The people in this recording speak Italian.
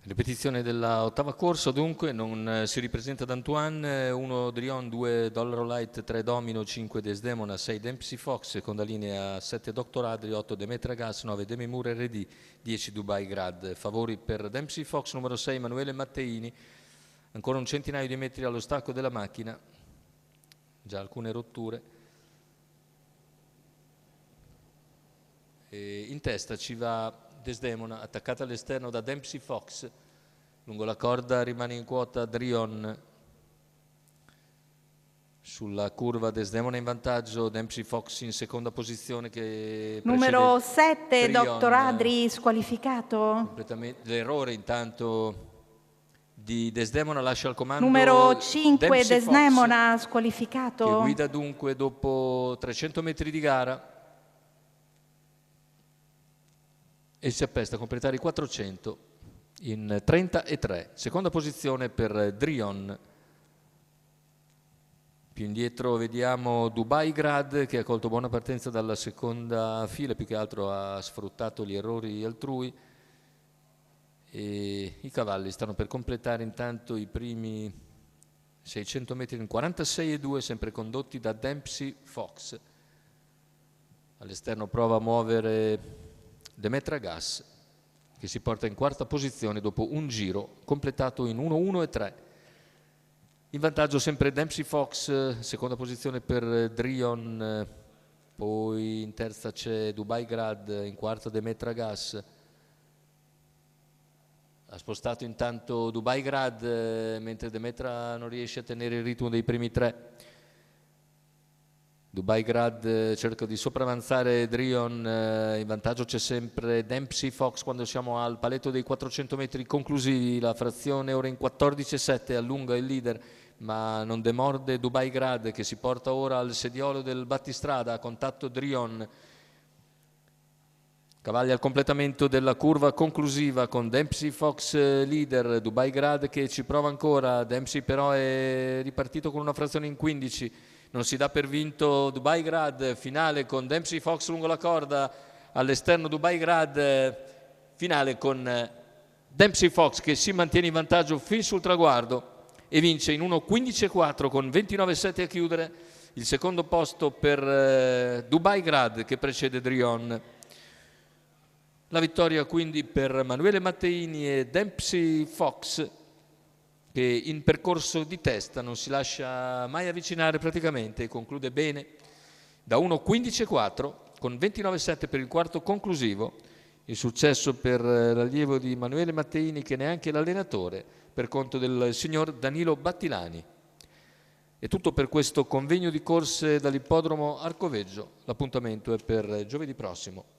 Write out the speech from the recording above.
Ripetizione della ottava corsa, dunque, non si ripresenta D'Antoine, 1 Drion, 2 Dollaro Light, 3 Domino, 5 Desdemona, 6 Dempsey Fox, seconda linea 7 Dr. Adri, 8 Demetra Gas, 9 Demi Moore RD, 10 Dubai Grad. Favori per Dempsey Fox, numero 6 Emanuele Matteini, ancora un centinaio di metri allo stacco della macchina, già alcune rotture. E in testa ci va Desdemona, attaccata all'esterno da Dempsey Fox, lungo la corda rimane in quota Drion, sulla curva Desdemona in vantaggio, Dempsey Fox in seconda posizione che numero 7 Drion, Dr. Adri squalificato, l'errore intanto di Desdemona lascia al comando numero 5 Dempsey Desdemona Fox, squalificato, che guida dunque dopo 300 metri di gara e si appesta a completare i 400 in 30,3. Seconda posizione per Drion. Più indietro vediamo Dubai Grad, che ha colto buona partenza dalla seconda fila, più che altro ha sfruttato gli errori altrui, e i cavalli stanno per completare intanto i primi 600 metri in 46,2, sempre condotti da Dempsey Fox. All'esterno prova a muovere Demetra Gas, che si porta in quarta posizione dopo un giro completato in 1:1:3. In vantaggio sempre Dempsey Fox, seconda posizione per Drion, poi in terza c'è Dubai Grad, in quarta Demetra Gas. Ha spostato intanto Dubai Grad, mentre Demetra non riesce a tenere il ritmo dei primi tre. Dubai Grad cerca di sopravanzare Drion, in vantaggio c'è sempre Dempsey Fox quando siamo al paletto dei 400 metri conclusivi, la frazione ora in 14,7, allunga il leader ma non demorde Dubai Grad, che si porta ora al sediolo del battistrada a contatto Drion. Cavalli al completamento della curva conclusiva con Dempsey Fox leader, Dubai Grad che ci prova ancora, Dempsey però è ripartito con una frazione in 15. Non si dà per vinto Dubai Grad, finale con Dempsey Fox lungo la corda, all'esterno Dubai Grad, finale con Dempsey Fox che si mantiene in vantaggio fin sul traguardo e vince in 1:15,4 con 29,7 a chiudere. Il secondo posto per Dubai Grad che precede Drion. La vittoria quindi per Emanuele Matteini e Dempsey Fox, che in percorso di testa non si lascia mai avvicinare praticamente e conclude bene da 1:15,4 con 29,7 per il quarto conclusivo. Il successo per l'allievo di Emanuele Matteini, che neanche l'allenatore, per conto del signor Danilo Battilani. È tutto per questo convegno di corse dall'ippodromo Arcoveggio. L'appuntamento è per giovedì prossimo.